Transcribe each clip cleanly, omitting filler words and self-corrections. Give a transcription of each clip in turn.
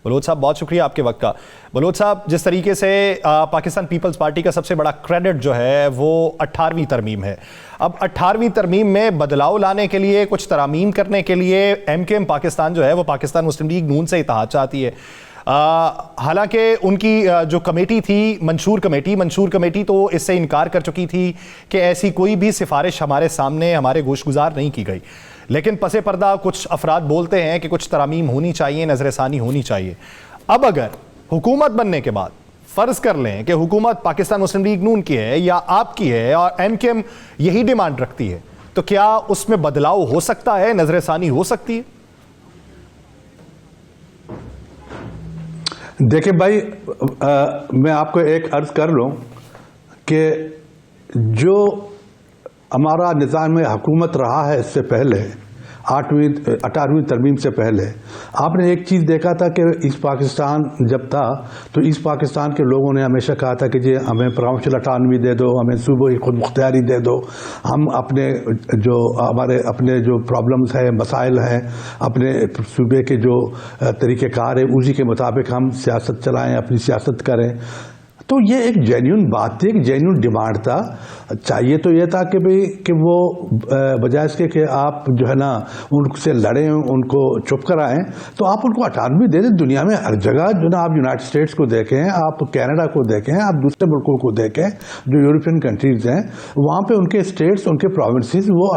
بلوچ صاحب بہت شکریہ آپ کے وقت کا. بلوچ صاحب جس طریقے سے پاکستان پیپلز پارٹی کا سب سے بڑا کریڈٹ جو ہے وہ 18ویں ترمیم ہے. اب 18ویں ترمیم میں بدلاؤ لانے کے لیے کچھ ترامیم کرنے کے لیے ایم کے ایم پاکستان جو ہے وہ پاکستان مسلم لیگ نون سے اتحاد چاہتی ہے. حالانکہ ان کی جو کمیٹی تھی منشور کمیٹی تو اس سے انکار کر چکی تھی کہ ایسی کوئی بھی سفارش ہمارے سامنے ہمارے گوش گزار نہیں کی گئی. لیکن پس پردہ کچھ افراد بولتے ہیں کہ کچھ ترامیم ہونی چاہیے, نظر ثانی ہونی چاہیے. اب اگر حکومت بننے کے بعد فرض کر لیں کہ حکومت پاکستان مسلم لیگ نون کی ہے یا آپ کی ہے اور ایم کے ایم یہی ڈیمانڈ رکھتی ہے, تو کیا اس میں بدلاؤ ہو سکتا ہے, نظر ثانی ہو سکتی ہے؟ دیکھیں بھائی, میں آپ کو ایک عرض کر لوں کہ جو ہمارا نظام حکومت رہا ہے اس سے پہلے 18ویں ترمیم سے پہلے, آپ نے ایک چیز دیکھا تھا کہ ایسٹ پاکستان جب تھا تو ایسٹ پاکستان کے لوگوں نے ہمیشہ کہا تھا کہ جی ہمیں پراونشل اٹانومی دے دو, ہمیں صوبائی خود مختاری دے دو, ہم اپنے جو پرابلمز ہیں, مسائل ہیں, اپنے صوبے کے جو طریقہ کار ہے اسی کے مطابق ہم سیاست چلائیں, اپنی سیاست کریں. تو یہ ایک جینیون بات تھی, ایک جینیون ڈیمانڈ تھا. چاہیے تو یہ تھا کہ کہ وہ بجائے اس کے کہ آپ جو ہے نا ان سے لڑیں, ان کو چپ کرائیں, تو آپ ان کو اٹانومی دے دیں. دنیا میں ہر جگہ جو نا آپ یونائٹڈ اسٹیٹس کو دیکھیں, آپ کینیڈا کو دیکھیں, آپ دوسرے ملکوں کو دیکھیں جو یورپین کنٹریز ہیں, وہاں پہ ان کے اسٹیٹس, ان کے پروونسز وہ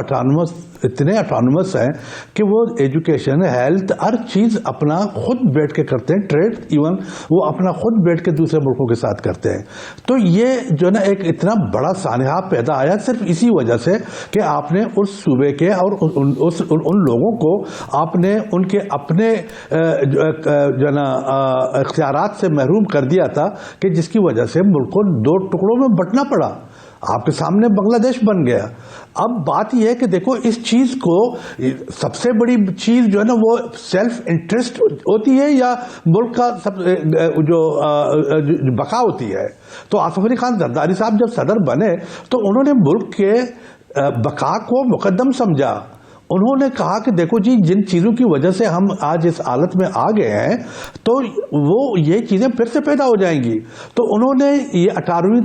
اتنے اٹانومس ہیں کہ وہ ایجوکیشن, ہیلتھ, ہر چیز اپنا خود بیٹھ کے کرتے ہیں. ٹریڈ ایون وہ اپنا خود بیٹھ کے دوسرے ملکوں کے ساتھ کرتے ہیں. تو یہ جو نا ایک اتنا بڑا سانحہ پیدا آیا صرف اسی وجہ سے کہ آپ نے اس صوبے کے اور ان لوگوں کو آپ نے ان کے اپنے جو نا اختیارات سے محروم کر دیا تھا, کہ جس کی وجہ سے ملک کو دو ٹکڑوں میں بٹنا پڑا. آپ کے سامنے بنگلہ دیش بن گیا. اب بات یہ ہے کہ دیکھو اس چیز کو سب سے بڑی چیز جو ہے نا وہ سیلف انٹرسٹ ہوتی ہے یا ملک کا جو بقا ہوتی ہے. تو آصف علی خان زرداری صاحب جب صدر بنے تو انہوں نے ملک کے بقا کو مقدم سمجھا. انہوں نے کہا کہ دیکھو جی جن چیزوں کی وجہ سے ہم آج اس حالت میں آ گئے ہیں تو وہ یہ چیزیں پھر سے پیدا ہو جائیں گی. تو انہوں نے یہ 18ویں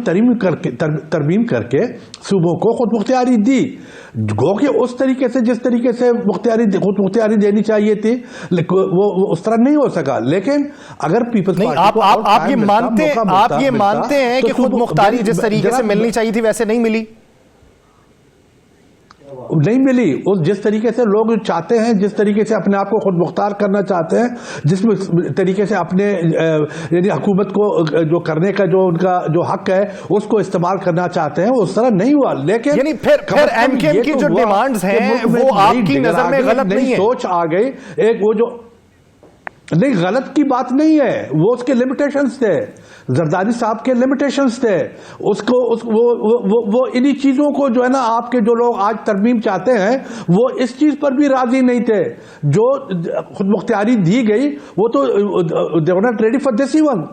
ترمیم کر کے صوبوں کو خود مختاری دی. گو کہ اس طریقے سے جس طریقے سے خود مختاری دینی چاہیے تھی وہ اس طرح نہیں ہو سکا. لیکن اگر پیپلز پارٹی آپ یہ مانتے ہیں کہ خود مختاری جس طریقے سے ملنی چاہیے تھی ویسے نہیں ملی؟ نہیں ملی. جس طریقے سے لوگ چاہتے ہیں, جس طریقے سے اپنے آپ کو خود مختار کرنا چاہتے ہیں, جس طریقے سے اپنے یعنی حکومت کو جو کرنے کا جو ان کا جو حق ہے اس کو استعمال کرنا چاہتے ہیں, وہ اس طرح نہیں ہوا. لیکن یعنی پھر ایم کے ایم کی جو ڈیمانڈز ہیں وہ آپ کی نظر میں غلط نہیں ہے؟ سوچ آ گئی ایک, وہ جو نہیں غلط کی بات نہیں ہے, وہ اس کے لمیٹیشنز تھے, زرداری صاحب کے لمیٹیشنز تھے. اس کو وہ انہی چیزوں کو جو ہے نا آپ کے جو لوگ آج ترمیم چاہتے ہیں وہ اس چیز پر بھی راضی نہیں تھے. جو خود مختاری دی گئی وہ تو they were not ready for this even,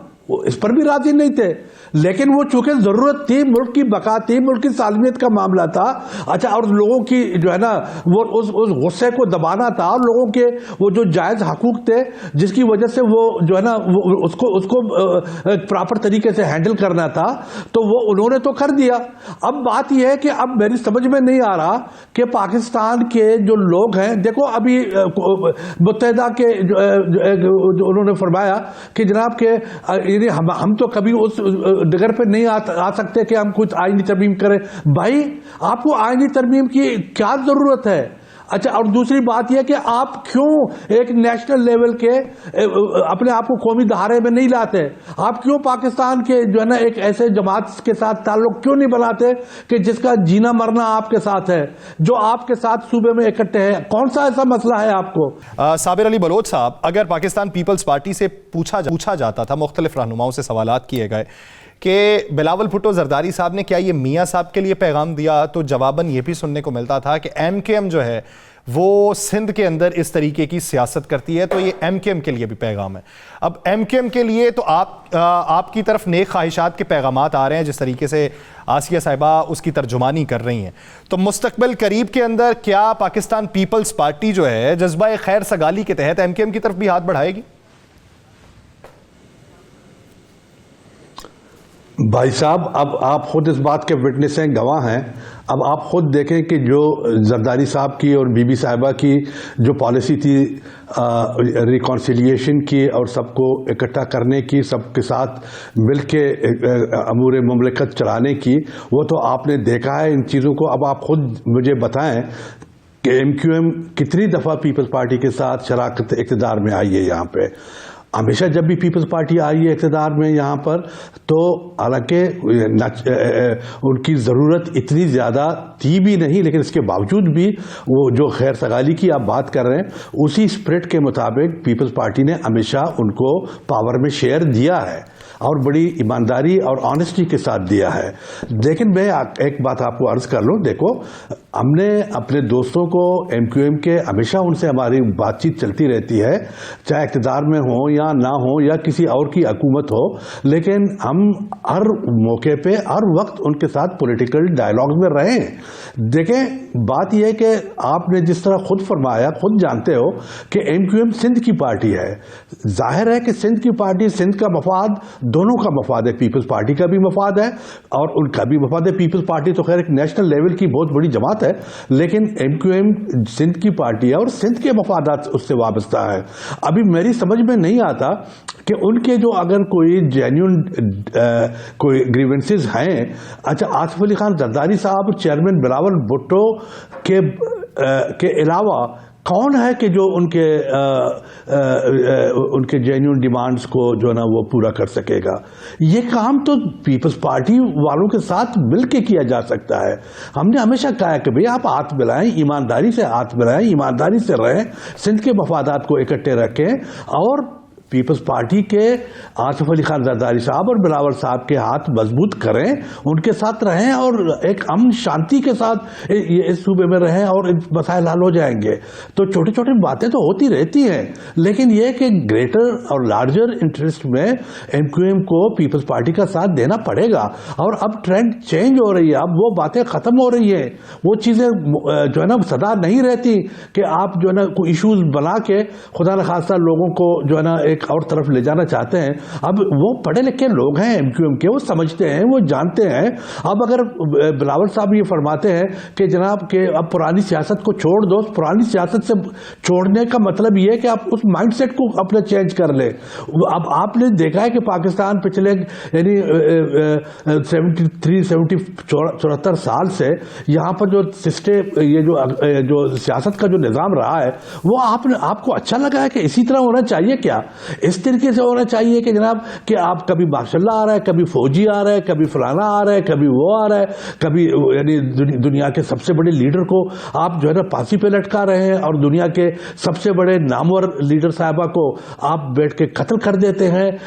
اس پر بھی راضی نہیں تھے. لیکن وہ چونکہ ضرورت تھی, ملک کی بقا تھی, ملک کی سالمیت کا معاملہ تھا. اچھا, اور لوگوں کی جو ہے نا وہ اس غصے کو دبانا تھا, اور لوگوں کے وہ جو جائز حقوق تھے جس کی وجہ سے وہ جو ہے نا اس کو پراپر طریقے سے ہینڈل کرنا تھا, تو وہ انہوں نے تو کر دیا. اب بات یہ ہے کہ اب میری سمجھ میں نہیں آ رہا کہ پاکستان کے جو لوگ ہیں, دیکھو ابھی متحدہ کے جو انہوں نے فرمایا کہ جناب کے ہم تو کبھی اس ڈگر پہ نہیں آ سکتے کہ ہم کچھ آئینی ترمیم کریں. بھائی آپ کو آئینی ترمیم کی کیا ضرورت ہے؟ اچھا, اور دوسری بات یہ کہ آپ کیوں ایک نیشنل لیول کے اپنے آپ کو قومی دھارے میں نہیں لاتے؟ آپ کیوں پاکستان کے جو ہے نا ایک ایسے جماعت کے ساتھ تعلق کیوں نہیں بناتے کہ جس کا جینا مرنا آپ کے ساتھ ہے, جو آپ کے ساتھ صوبے میں اکٹھے ہیں؟ کون سا ایسا مسئلہ ہے آپ کو؟ صابر علی بلوچ صاحب, اگر پاکستان پیپلز پارٹی سے پوچھا جاتا تھا, مختلف رہنماؤں سے سوالات کیے گئے کہ بلاول بھٹو زرداری صاحب نے کیا یہ میاں صاحب کے لیے پیغام دیا, تو جواباً یہ بھی سننے کو ملتا تھا کہ ایم کے ایم جو ہے وہ سندھ کے اندر اس طریقے کی سیاست کرتی ہے, تو یہ ایم کے ایم کے لیے بھی پیغام ہے. اب ایم کے ایم کے لیے تو آپ کی طرف نیک خواہشات کے پیغامات آ رہے ہیں, جس طریقے سے آسیہ صاحبہ اس کی ترجمانی کر رہی ہیں, تو مستقبل قریب کے اندر کیا پاکستان پیپلز پارٹی جو ہے جذبہ خیر سگالی کے تحت ایم کے ایم کی طرف بھی ہاتھ بڑھائے گی؟ بھائی صاحب اب آپ خود اس بات کے وٹنس ہیں، گواہ ہیں. اب آپ خود دیکھیں کہ جو زرداری صاحب کی اور بی بی صاحبہ کی جو پالیسی تھی ریکانسیلیشن کی اور سب کو اکٹھا کرنے کی، سب کے ساتھ مل کے امور مملکت چلانے کی، وہ تو آپ نے دیکھا ہے ان چیزوں کو. اب آپ خود مجھے بتائیں کہ ایم کیو ایم کتنی دفعہ پیپلز پارٹی کے ساتھ شراکت اقتدار میں آئی ہے. یہاں پہ ہمیشہ جب بھی پیپلز پارٹی آئی ہے اقتدار میں یہاں پر، تو حالانکہ ان کی ضرورت اتنی زیادہ تھی بھی نہیں، لیکن اس کے باوجود بھی وہ جو خیر سگالی کی آپ بات کر رہے ہیں، اسی اسپرٹ کے مطابق پیپلز پارٹی نے ہمیشہ ان کو پاور میں شیئر دیا ہے اور بڑی ایمانداری اور آنیسٹی کے ساتھ دیا ہے. لیکن میں ایک بات آپ کو عرض کر لوں، دیکھو ہم نے اپنے دوستوں کو ایم کیو ایم کے ہمیشہ ان سے ہماری بات چیت چلتی رہتی ہے، چاہے اقتدار میں ہوں یا نہ ہوں یا کسی اور کی حکومت ہو، لیکن ہم ہر موقع پہ ہر وقت ان کے ساتھ پولیٹیکل ڈائلاگ میں رہے ہیں. دیکھیں بات یہ ہے کہ آپ نے جس طرح خود فرمایا، خود جانتے ہو کہ ایم کیو ایم سندھ کی پارٹی ہے. ظاہر ہے کہ سندھ کی پارٹی، سندھ کا مفاد، دونوں کا مفاد ہے. پیپلز پارٹی کا بھی مفاد ہے اور ان کا بھی مفاد ہے. پیپلز پارٹی تو خیر ایک نیشنل لیول کی بہت بڑی جماعت ہے، لیکن ایم کیو ایم سندھ کی پارٹی ہے اور سندھ کے مفادات اس سے وابستہ ہے. ابھی میری سمجھ میں نہیں آتا کہ ان کے جو اگر کوئی جینیون کوئی گریونسز ہیں. اچھا، آصف علی خان زرداری صاحب چیئرمین بلاول بھٹو کے علاوہ کون ہے کہ جو ان کے جینیون ڈیمانڈز کو جو ہے نا وہ پورا کر سکے گا؟ یہ کام تو پیپلز پارٹی والوں کے ساتھ مل کے کیا جا سکتا ہے. ہم نے ہمیشہ کہا ہے کہ بھئی آپ ہاتھ ملائیں، ایمانداری سے ہاتھ ملائیں، ایمانداری سے رہیں، سندھ کے مفادات کو اکٹھے رکھیں اور پیپلز پارٹی کے آصف علی خان زرداری صاحب اور بلاول صاحب کے ہاتھ مضبوط کریں، ان کے ساتھ رہیں اور ایک امن شانتی کے ساتھ اس صوبے میں رہیں اور مسائل حل ہو جائیں گے. تو چھوٹی چھوٹی باتیں تو ہوتی رہتی ہیں، لیکن یہ کہ گریٹر اور لارجر انٹرسٹ میں ایم کیو ایم کو پیپلز پارٹی کا ساتھ دینا پڑے گا. اور اب ٹرینڈ چینج ہو رہی ہے، اب وہ باتیں ختم ہو رہی ہیں، وہ چیزیں جو ہے نا سدا نہیں رہتی کہ آپ جو ہے نا کوئی ایشوز بنا کے خدا نخواستہ لوگوں کو جو ہے نا ایک اور طرف لے جانا چاہتے ہیں. اب وہ پڑھے لکھے لوگ ہیں ایم کیو ایم کے، وہ سمجھتے ہیں، وہ جانتے ہیں. اب اگر بلاول صاحب یہ فرماتے ہیں کہ جناب کہ اب پرانی سیاست کو چھوڑ دو، پرانی سیاست سے چھوڑنے کا مطلب یہ ہے کہ آپ اس مائنڈ سیٹ کو اپنا چینج کر لیں. اب آپ نے دیکھا ہے کہ پاکستان پچھلے یعنی 74 سال سے یہاں پر جو سسٹم، یہ جو سیاست کا جو نظام رہا ہے، وہ آپ کو اچھا لگا ہے کہ اسی طرح ہونا چاہیے؟ کیا اس طریقے سے ہونا چاہیے کہ جناب کہ آپ کبھی ماشاء اللہ آ رہا ہے، کبھی فوجی آ رہا ہے، کبھی فلانا آ رہا ہے، کبھی وہ آ رہا ہے، کبھی یعنی دنیا کے سب سے بڑے لیڈر کو آپ جو ہے نا پھانسی پہ لٹکا رہے ہیں اور دنیا کے سب سے بڑے نامور لیڈر صاحبہ کو آپ بیٹھ کے قتل کر دیتے ہیں